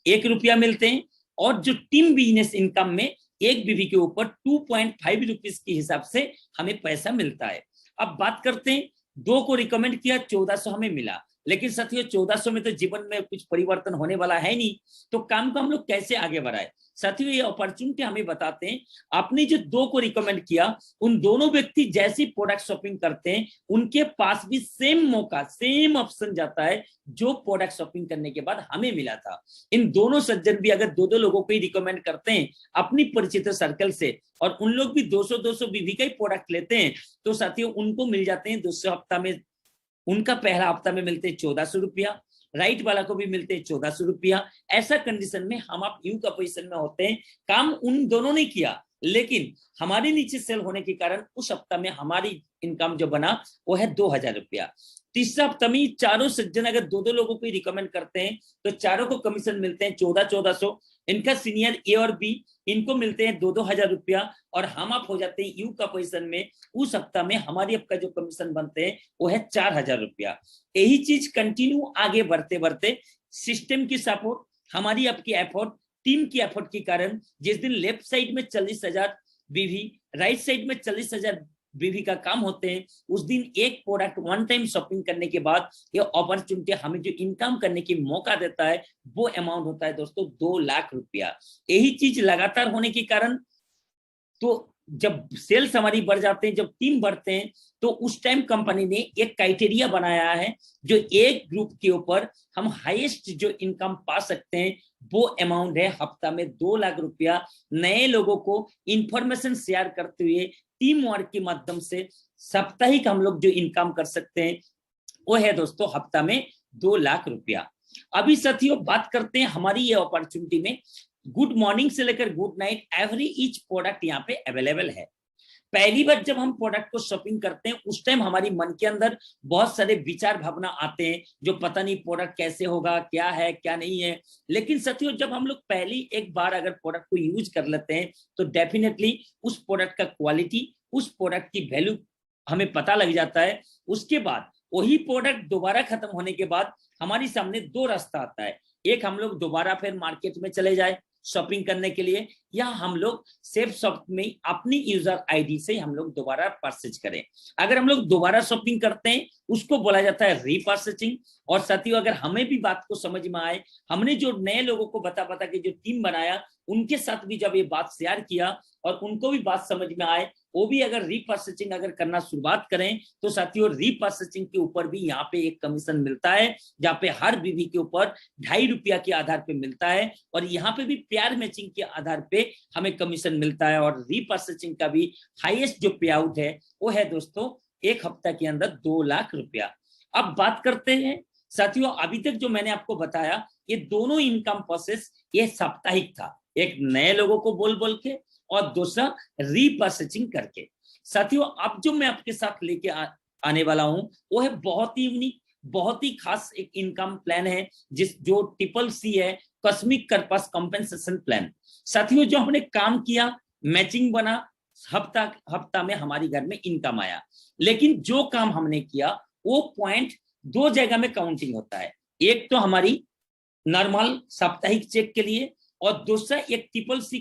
1 रुपया मिलते हैं और जो टीम बिजनेस इनकम में एक बीवी के ऊपर 2.5 रुपीज के हिसाब से हमें पैसा मिलता है। अब बात करते हैं, 2 को रिकमेंड किया, 1400 हमें मिला, लेकिन साथियों 1400 में तो जीवन में कुछ परिवर्तन होने वाला है नहीं, तो काम को हम लोग कैसे आगे बढ़ाए? साथियों ये अपॉर्चुनिटी हमें बताते हैं, आपने जो 2 को रिकमेंड किया उन दोनों व्यक्ति जैसी प्रोडक्ट शॉपिंग करते हैं उनके पास भी सेम मौका, सेम ऑप्शन जाता है जो प्रोडक्ट शॉपिंग करने के बाद हमें मिला था। इन दोनों सज्जन भी अगर 2 लोगों को ही रिकमेंड करते हैं अपनी परिचित सर्कल से और उन लोग भी 200 बीवी का ही प्रोडक्ट लेते हैं तो साथियों उनको मिल जाते हैं दूसरे हफ्ता में, उनका पहला हफ्ता में मिलते हैं 1400 रुपया, राइट वाला को भी मिलते हैं 1400 रुपया। ऐसा कंडीशन में हम आप यू का पोजीशन में होते हैं, काम उन दोनों ने किया लेकिन हमारे नीचे सेल होने के कारण उस हफ्ता में हमारी इनकम जो बना वो है 2000 रुपया। तीसरा हफ्ता में चारों सज्जन अगर 2 लोगों को रिकमेंड करते हैं तो चारों को कमीशन मिलते हैं 1400। इनका सीनियर ए और बी इनको मिलते हैं 2-2000 रुपया और हम आप हो जाते हैं यू का पोजीशन में। उस हफ्ता में हमारी आपका जो कमीशन बनते हैं वो है 4000 रुपया। यही चीज कंटिन्यू आगे बढ़ते बढ़ते सिस्टम की सपोर्ट, हमारी आपकी एफर्ट, टीम की एफर्ट के कारण जिस दिन लेफ्ट साइड में 40,000 बीवी, राइट साइड में 40,000 बीवी का काम होते हैं, उस दिन एक प्रोडक्ट वन टाइम शॉपिंग करने के बाद ये अपॉर्चुनिटी हमें जो इनकम करने की मौका देता है वो अमाउंट होता है दोस्तों 2 लाख रुपया। यही चीज लगातार होने के कारण तो जब सेल्स हमारी बढ़ जाते हैं, जब टीम बढ़ते हैं तो उस टाइम कंपनी ने एक क्राइटेरिया बनाया है जो एक ग्रुप के ऊपर हम हाईएस्ट जो इनकम पा सकते हैं वो अमाउंट है हफ्ता में 2 लाख रुपया। नए लोगों को इंफॉर्मेशन शेयर करते हुए टीम वर्क के माध्यम से साप्ताहिक हम लोग जो इनकम कर सकते हैं वो है दोस्तों हफ्ता में 2 लाख रुपया। अभी साथियों बात करते हैं हमारी ये अपॉर्चुनिटी में गुड मॉर्निंग से लेकर good night every each product यहाँ पे अवेलेबल है। पहली बार जब हम प्रोडक्ट को शॉपिंग करते हैं उस टाइम हमारी मन के अंदर बहुत सारे विचार भावना आते हैं जो पता नहीं प्रोडक्ट कैसे होगा, क्या है क्या नहीं है, लेकिन साथियों जब हम लोग पहली एक बार अगर प्रोडक्ट को यूज कर लेते हैं तो डेफिनेटली उस प्रोडक्ट का क्वालिटी, उस प्रोडक्ट की वैल्यू हमें पता लग जाता है। उसके बाद वही प्रोडक्ट दोबारा खत्म होने के बाद हमारे सामने 2 रास्ता आता है, एक हम लोग दोबारा फिर मार्केट में चले जाए शॉपिंग करने के लिए, या हम लोग सेफ शॉप में अपनी यूजर आईडी से हम लोग दोबारा परचेज करें। अगर हम लोग दोबारा शॉपिंग करते हैं उसको बोला जाता है रीपरचेजिंग। और साथियों अगर हमें भी बात को समझ में आए, हमने जो नए लोगों को बता के जो टीम बनाया उनके साथ भी जब ये बात शेयर किया और उनको भी बात समझ में आए, वो भी अगर रीपरचेजिंग अगर करना शुरुआत करें तो साथियों रीपरचेजिंग के ऊपर भी यहाँ पे एक कमीशन मिलता है जहाँ पे हर बीवी के ऊपर 2.5 रुपया के आधार पे मिलता है और यहाँ पे भी पेयर मैचिंग के आधार पे हमें कमीशन मिलता है। और रीपरचेजिंग का भी हाईएस्ट जो पे आउट है वो है दोस्तों एक हफ्ता के अंदर 2 लाख रुपया। अब बात करते हैं साथियों, अभी तक जो मैंने आपको बताया ये दोनों इनकम प्रोसेस ये साप्ताहिक था, एक नए लोगों को बोल के और दूसरा रीपरचेजिंग करके। साथियों अब जो मैं आपके साथ लेके आने वाला हूं वो है बहुत ही यूनिक, बहुत ही खास एक इनकम प्लान है जो CCC है, कॉस्मिक पर्पस कंपेंसेशन प्लान। साथियों जो हमने काम किया, मैचिंग बना, हफ्ता में हमारी घर में इनकम आया, लेकिन जो काम हमने किया वो पॉइंट 2 जगह में काउंटिंग होता है। एक तो हमारी नॉर्मल साप्ताहिक चेक के लिए और दूसरा एक CCC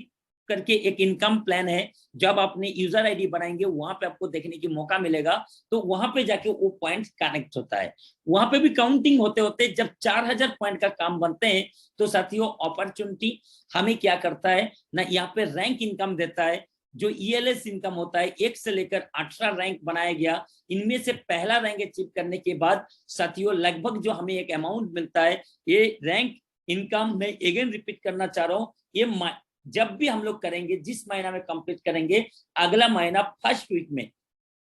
करके एक इनकम प्लान है। जब आपने यूजर आईडी बनाएंगे वहां पे आपको देखने की मौका मिलेगा तो वहां पे जाके वो पॉइंट कनेक्ट होता है। वहां पे भी काउंटिंग होते होते जब 4000 पॉइंट का काम बनते हैं तो साथियों अपॉर्चुनिटी हमें क्या करता है ना, यहाँ पे रैंक इनकम देता है। जो ELS इनकम होता है 1 से लेकर 18 रैंक बनाया गया, इनमें से पहला रैंक अचीव करने के बाद साथियों लगभग जो हमें एक अमाउंट मिलता है, ये रैंक इनकम मैं अगेन रिपीट करना चाह रहा हूँ, ये जब भी हम लोग करेंगे, जिस महीना में कंप्लीट करेंगे, अगला महीना फर्स्ट वीक में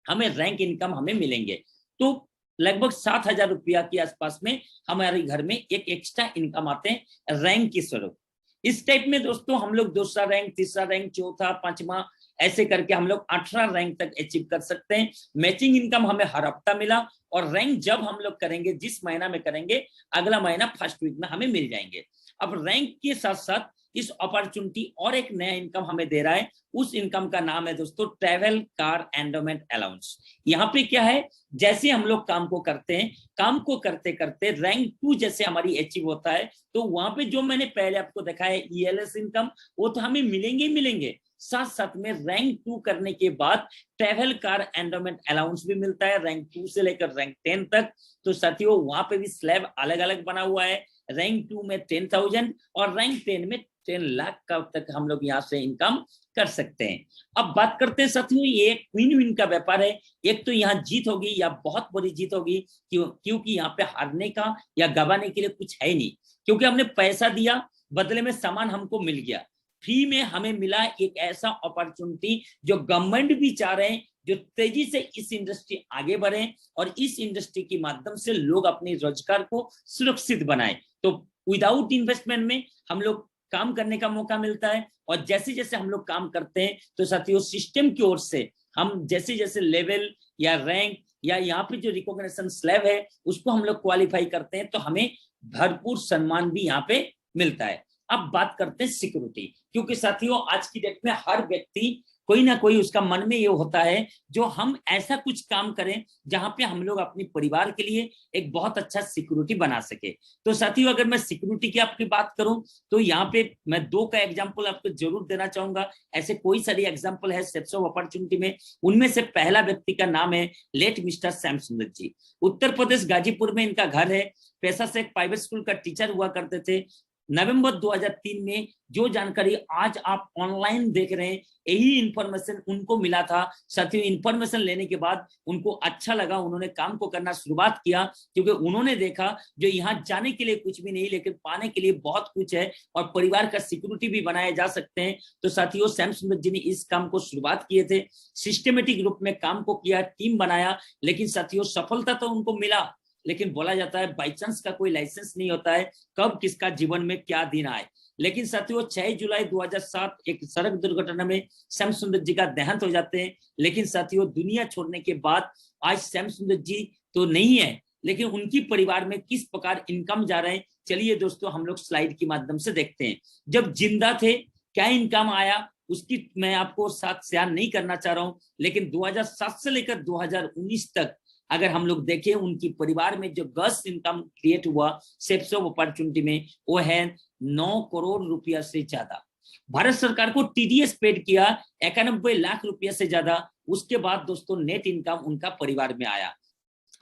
हमें रैंक इनकम हमें मिलेंगे। तो लगभग 7,000 रुपया के आसपास में हमारे घर में एक एक्स्ट्रा इनकम आते हैं रैंक के स्वरूप। इस टाइप में दोस्तों हम लोग दूसरा रैंक, तीसरा रैंक, चौथा, 5वां ऐसे करके हम लोग 18 रैंक तक अचीव कर सकते हैं। मैचिंग इनकम हमें हर हफ्ता मिला, और रैंक जब हम लोग करेंगे, जिस महीना में करेंगे, अगला महीना फर्स्ट वीक में हमें मिल जाएंगे। अब रैंक के साथ साथ इस अपॉर्चुनिटी और एक नया इनकम हमें दे रहा है। उस इनकम का नाम है दोस्तों ट्रैवल कार एंडोमेंट अलाउंस। यहाँ पे क्या है, जैसे हम लोग काम को करते हैं, काम को करते करते रैंक 2 जैसे हमारी अचीव होता है, तो वहां पे जो मैंने पहले आपको देखा है ईएलएस इनकम, वो तो हमें मिलेंगे ही मिलेंगे, साथ साथ में रैंक 2 करने के बाद ट्रैवल कार एंडोमेंट अलाउंस भी मिलता है, रैंक 2 से लेकर रैंक 10 तक। तो साथियों वहां पे भी स्लैब अलग अलग बना हुआ है, रैंक 2 में 10,000 और रैंक 10 में 10 लाख का तक हम लोग यहाँ से इनकम कर सकते हैं। अब बात करते हैं साथियों, ये क्वीन विन का व्यापार है। एक तो यहाँ जीत होगी या बहुत बड़ी जीत होगी, क्योंकि यहाँ पे हारने का या गवाने के लिए कुछ है नहीं, क्योंकि हमने पैसा दिया, बदले में सामान हमको मिल गया, फ्री में हमें मिला एक ऐसा अपॉर्चुनिटी जो गवर्नमेंट भी चाह रहे हैं, जो तेजी से इस इंडस्ट्री आगे बढ़े और इस इंडस्ट्री के माध्यम से लोग अपने रोजगार को सुरक्षित बनाए। तो विदाउट इन्वेस्टमेंट में हम लोग काम करने का मौका मिलता है, और जैसे जैसे हम लोग काम करते हैं तो साथियों सिस्टम की ओर से हम जैसे जैसे लेवल या रैंक या यहाँ पे जो रिकॉग्निशन स्लैब है उसको हम लोग क्वालिफाई करते हैं, तो हमें भरपूर सम्मान भी यहाँ पे मिलता है। अब बात करते हैं सिक्योरिटी, क्योंकि साथियों आज की डेट में हर व्यक्ति कोई ना कोई उसका मन में ये होता है जो हम ऐसा कुछ काम करें जहां पे हम लोग अपने परिवार के लिए एक बहुत अच्छा सिक्योरिटी बना सके। तो साथियों अगर मैं सिक्योरिटी की आपकी बात करूं तो यहाँ पे मैं 2 का एग्जांपल आपको जरूर देना चाहूंगा। ऐसे कोई सारी एग्जांपल है स्टेप्स ऑफ अपॉर्चुनिटी में। उनमें से पहला व्यक्ति का नाम है लेट मिस्टर श्याम सुंदर जी। उत्तर प्रदेश गाजीपुर में इनका घर है। पेशा से एक प्राइवेट स्कूल का टीचर हुआ करते थे। नवंबर 2003 में जो जानकारी आज आप ऑनलाइन देख रहे हैं, यही इंफॉर्मेशन उनको मिला था। साथियों इंफॉर्मेशन लेने के बाद उनको अच्छा लगा, उन्होंने काम को करना शुरुआत किया, क्योंकि उन्होंने देखा जो यहाँ जाने के लिए कुछ भी नहीं लेकिन पाने के लिए बहुत कुछ है और परिवार का सिक्योरिटी भी बनाए जा सकते हैं। तो साथियों श्याम सुंदर जी ने इस काम को शुरुआत किए थे, सिस्टमेटिक रूप में काम को किया, टीम बनाया। लेकिन साथियों सफलता तो उनको मिला, लेकिन बोला जाता है बाई चांस का कोई लाइसेंस नहीं होता है, कब किसका जीवन में क्या दिन आए। लेकिन साथियों 6 जुलाई 2007 एक सड़क दुर्घटना में श्याम सुंदर जी का देहांत हो जाते हैं। लेकिन साथियों दुनिया छोड़ने के बाद आज श्याम सुंदर जी तो नहीं है, लेकिन उनकी परिवार में किस प्रकार इनकम जा रहे हैं, चलिए दोस्तों हम लोग स्लाइड के माध्यम से देखते हैं। जब जिंदा थे क्या इनकम आया उसकी मैं आपको साथ शेयर नहीं करना चाह रहा हूं, लेकिन 2007 से लेकर 2019 तक अगर हम लोग देखें उनकी परिवार में जो गस इनकम क्रिएट हुआ स्टेप्स ऑफ अपॉर्चुनिटी में, वो है 9 करोड़ रुपया से ज्यादा। भारत सरकार को टीडीएस पेड किया 91 लाख रुपया से ज्यादा। उसके बाद दोस्तों नेट इनकम उनका परिवार में आया।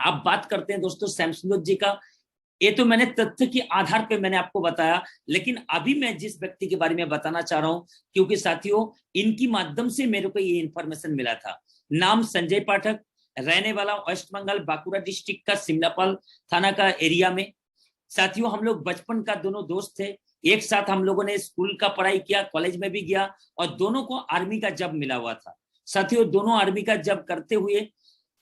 आप बात करते हैं दोस्तों श्याम सुंदर जी का, ये तो मैंने तथ्य के आधार पे मैंने आपको बताया, लेकिन अभी मैं जिस व्यक्ति के बारे में बताना चाह रहा हूं, क्योंकि साथियों इनकी माध्यम से मेरे को ये इंफॉर्मेशन मिला था। नाम संजय पाठक, रहने वाला वेस्ट बंगाल बांकुड़ा डिस्ट्रिक्ट का सिमलापाल थाना का एरिया में। साथियों हम लोग बचपन का दोनों दोस्त थे, एक साथ हम लोगों ने स्कूल का पढ़ाई किया, कॉलेज में भी गया, और दोनों को आर्मी का जॉब मिला हुआ था। साथियों दोनों आर्मी का जॉब करते हुए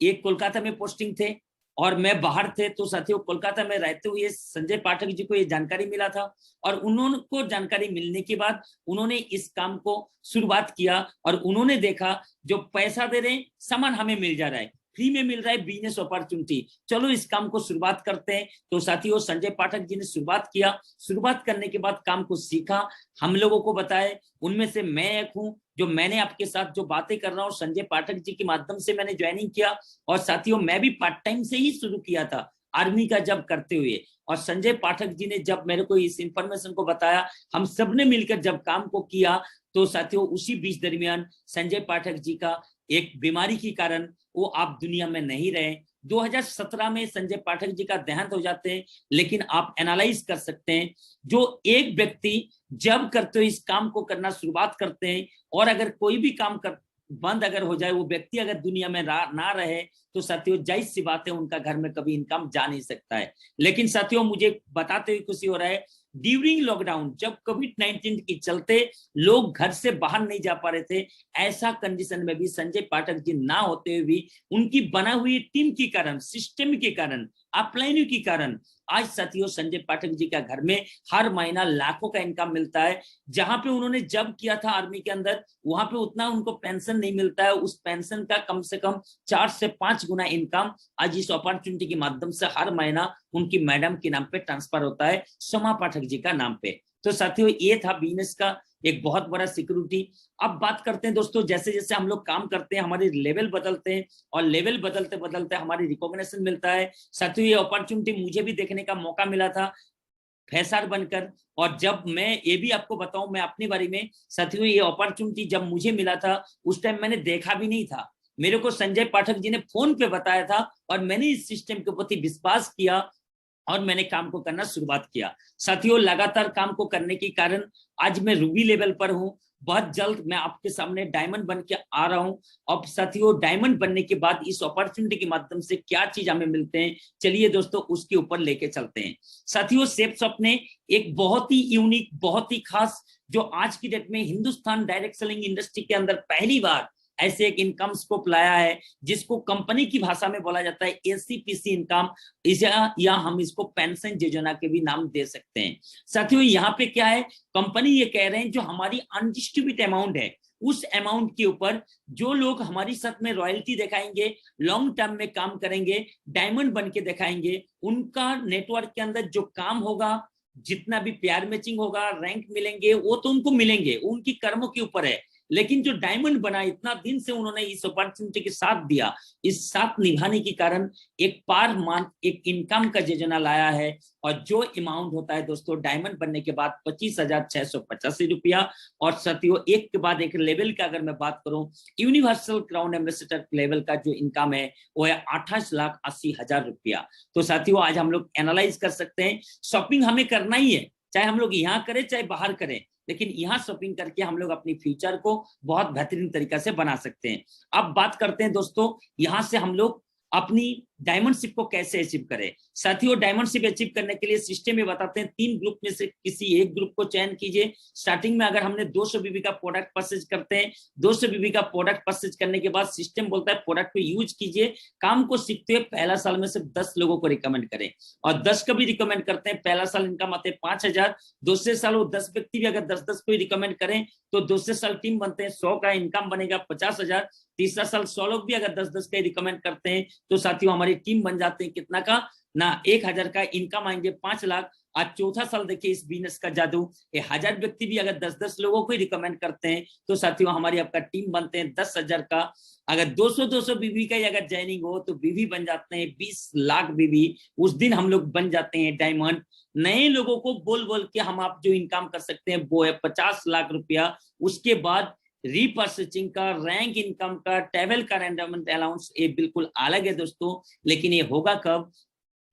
एक कोलकाता में पोस्टिंग थे और मैं बाहर थे। तो साथियों कोलकाता में रहते हुए संजय पाठक जी को ये जानकारी मिला था, और उन्होंने को जानकारी मिलने के बाद उन्होंने इस काम को शुरुआत किया, और उन्होंने देखा जो पैसा दे रहे हैं सामान हमें मिल जा रहा है, फ्री में मिल रहा है बिजनेस अपॉर्चुनिटी, चलो इस काम को शुरुआत करते हैं। तो साथियों संजय पाठक जी ने शुरुआत किया। शुरुआत करने के बाद काम को सीखा, हम लोगों को बताए, उनमें से मैं एक हूं जो मैंने आपके साथ जो बातें कर रहा हूँ संजय पाठक जी के माध्यम से मैंने ज्वाइनिंग किया। और साथियों मैं भी पार्ट टाइम से ही शुरू किया था आर्मी का जब करते हुए, और संजय पाठक जी ने जब मेरे को इस इंफॉर्मेशन को बताया, हम सबने मिलकर जब काम को किया, तो साथियों उसी बीच दरमियान संजय पाठक जी का एक बीमारी के कारण वो आप दुनिया में नहीं रहे। 2017 में संजय पाठक जी का देहांत हो जाते हैं। लेकिन आप एनालाइज कर सकते हैं जो एक व्यक्ति जब करते हुए इस काम को करना शुरुआत करते हैं, और अगर कोई भी काम कर बंद अगर हो जाए, वो व्यक्ति अगर दुनिया में ना रहे, तो साथियों जायज सी बात है उनका घर में कभी इनकम जा नहीं सकता है। लेकिन साथियों मुझे बताते हुए खुशी हो रहा है, ड्यूरिंग लॉकडाउन जब कोविड-19 के चलते लोग घर से बाहर नहीं जा पा रहे थे, ऐसा कंडीशन में भी संजय पाठक जी ना होते हुए भी उनकी बना हुई टीम के कारण, सिस्टम के कारण अपलाइनों के कारण आज साथियों संजय पाठक जी का घर में हर महीना लाखों का इनकम मिलता है। जहां पे उन्होंने जब किया था आर्मी के अंदर, वहां पे उतना उनको पेंशन नहीं मिलता है, उस पेंशन का कम से कम 4 से 5 गुना इनकम आज इस अपॉर्चुनिटी के माध्यम से हर महीना उनकी मैडम के नाम पे ट्रांसफर होता है, सोमा पाठक जी का नाम पे। तो साथियों ये था बिजनेस का एक बहुत बड़ा सिक्योरिटी। अब बात करते हैं दोस्तों, जैसे जैसे हम लोग काम करते हैं हमारे लेवल बदलते हैं, और लेवल बदलते बदलते हमारी रिकॉग्निशन मिलता है। साथियों ये अपॉर्चुनिटी मुझे भी देखने का मौका मिला था फ्रेशर बनकर। और जब मैं ये भी आपको बताऊं मैं अपने बारे में, साथियों ये अपॉर्चुनिटी जब मुझे मिला था उस टाइम मैंने देखा भी नहीं था, मेरे को संजय पाठक जी ने फोन पे बताया था, और मैंने इस सिस्टम के प्रति विश्वास किया और मैंने काम को करना शुरुआत किया। साथियों लगातार काम को करने के कारण आज मैं रूबी लेवल पर हूं। बहुत जल्द मैं आपके सामने डायमंड बन के आ रहा हूं। अब साथियों डायमंड बनने के बाद इस अपॉर्चुनिटी के माध्यम से क्या चीज हमें मिलते हैं, चलिए दोस्तों उसके ऊपर लेके चलते हैं। साथियों सेफसॉफ्ट ने एक बहुत ही यूनिक, बहुत ही खास, जो आज की डेट में हिंदुस्तान डायरेक्ट सेलिंग इंडस्ट्री के अंदर पहली बार ऐसे एक इनकम स्कोप लाया है, जिसको कंपनी की भाषा में बोला जाता है एसीपीसी इनकम, या हम इसको पेंशन योजना के भी नाम दे सकते हैं। साथियों यहाँ पे क्या है, कंपनी ये कह रहे हैं जो हमारी अनडिस्ट्रीब्यूट अमाउंट है, उस अमाउंट के ऊपर जो लोग हमारी साथ में रॉयल्टी दिखाएंगे, लॉन्ग टर्म में काम करेंगे, डायमंड बन के दिखाएंगे, उनका नेटवर्क के अंदर जो काम होगा, जितना भी प्यार मैचिंग होगा, रैंक मिलेंगे, वो तो उनको मिलेंगे, उनकी कर्मों के ऊपर है। लेकिन जो डायमंड बना, इतना दिन से उन्होंने इस अपॉर्चुनिटी के साथ दिया, इस साथ निभाने के कारण एक पर मंथ एक इनकम का योजना लाया है। और जो अमाउंट होता है दोस्तों डायमंड बनने के बाद 25,685 रुपया। और साथियों एक के बाद एक लेवल का अगर मैं बात करूं, यूनिवर्सल क्राउन एम्बेसडर लेवल का जो इनकम है वो है 28,80,000 रुपया। तो साथियों आज हम लोग एनालाइज कर सकते हैं, शॉपिंग हमें करना ही है, चाहे हम लोग यहाँ करें चाहे बाहर करें, लेकिन यहाँ शॉपिंग करके हम लोग अपनी फ्यूचर को बहुत बेहतरीन तरीका से बना सकते हैं। अब बात करते हैं दोस्तों यहाँ से हम लोग अपनी डायमंडशिप को कैसे अचीव करें। साथियों डायमंडशिप अचीव करने के लिए सिस्टम में बताते हैं, 3 ग्रुप में से किसी एक ग्रुप को चयन कीजिए। स्टार्टिंग में अगर हमने 200 बीबी का प्रोडक्ट परचेज करते हैं, 200 बीबी का प्रोडक्ट परचेज करने के बाद सिस्टम बोलता है प्रोडक्ट को यूज कीजिए। काम को सीखते हुए पहला साल में सिर्फ 10 लोगों को रिकमेंड करें, और 10 का भी रिकमेंड करते हैं। पहला साल इनकम आते हैं 5,000, दूसरे साल वो 10 व्यक्ति भी अगर 10-10 को रिकमेंड करें तो दूसरे साल टीम बनते हैं, 100 का इनकम बनेगा 50,000। तीसरा साल 100 लोग भी अगर 10-10 का रिकमेंड करते हैं तो साथियों हमारी टीम बन जाते हैं कितना का ना 1,000 का इनकम आएंगे 5 लाख। आज चौथा साल देखिए इस बिजनेस का जादू, 1,000 व्यक्ति भी अगर 10-10 लोगों को रिकमेंड करते हैं तो साथियों हमारी आपका टीम बनते हैं 10,000 का। अगर 200-200 बीबी का अगर ज्वाइनिंग हो तो बीबी बन जाते हैं 20 लाख बीबी। उस दिन हम लोग बन जाते हैं डायमंड। नए लोगों को बोल बोल के हम आप जो इनकम कर सकते हैं वो है 50 लाख रुपया। उसके बाद रीपर्चेसिंग का, रैंक इनकम का, ट्रैवल का एंडोमेंट अलाउंस, ये बिल्कुल अलग है दोस्तों। लेकिन ये होगा कब,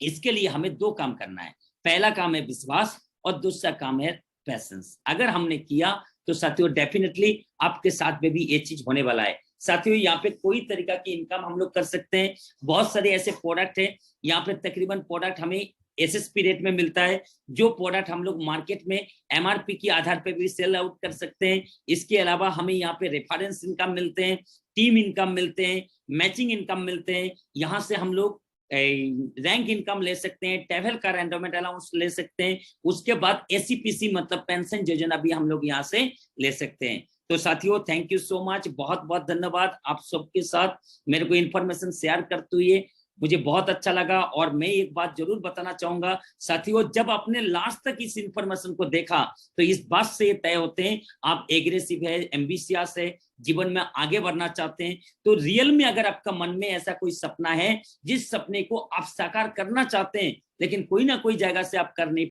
इसके लिए हमें 2 काम करना है। पहला काम है विश्वास और दूसरा काम है पैशंस। अगर हमने किया तो साथियों डेफिनेटली आपके साथ में भी ये चीज होने वाला है। साथियों यहाँ पे कोई तरीका की इनकम हम लोग कर सकते हैं। बहुत सारे ऐसे प्रोडक्ट है, यहाँ पे तकरीबन प्रोडक्ट हमें एसएसपी रेट में मिलता है। जो प्रोडक्ट हम लोग मार्केट में एमआरपी के आधार पर भी सेल आउट कर सकते हैं। इसके अलावा हमें यहाँ पे रेफरेंस इनकम मिलते हैं, टीम इनकम मिलते हैं, मैचिंग इनकम मिलते हैं। यहाँ से हम लोग रैंक इनकम ले सकते हैं, ट्रैवल का एंडोमेंट अलाउंस ले सकते हैं। उसके बाद एसीपीसी मतलब पेंशन योजना भी हम लोग यहाँ से ले सकते हैं। तो साथियों थैंक यू सो मच, बहुत बहुत धन्यवाद आप सबके साथ मेरे को इन्फॉर्मेशन शेयर करते हुए मुझे बहुत अच्छा लगा। और मैं एक बात जरूर बताना चाहूंगा साथियों, जब आपने लास्ट तक इस इंफॉर्मेशन को देखा तो इस बात से ये तय होते हैं आप एग्रेसिव है, एम्बिशियस है, जीवन में आगे बढ़ना चाहते हैं। तो रियल में अगर आपका मन में ऐसा कोई सपना है, जिस सपने को आप साकार करना चाहते हैं लेकिन कोई ना कोई जगह से आप कर नहीं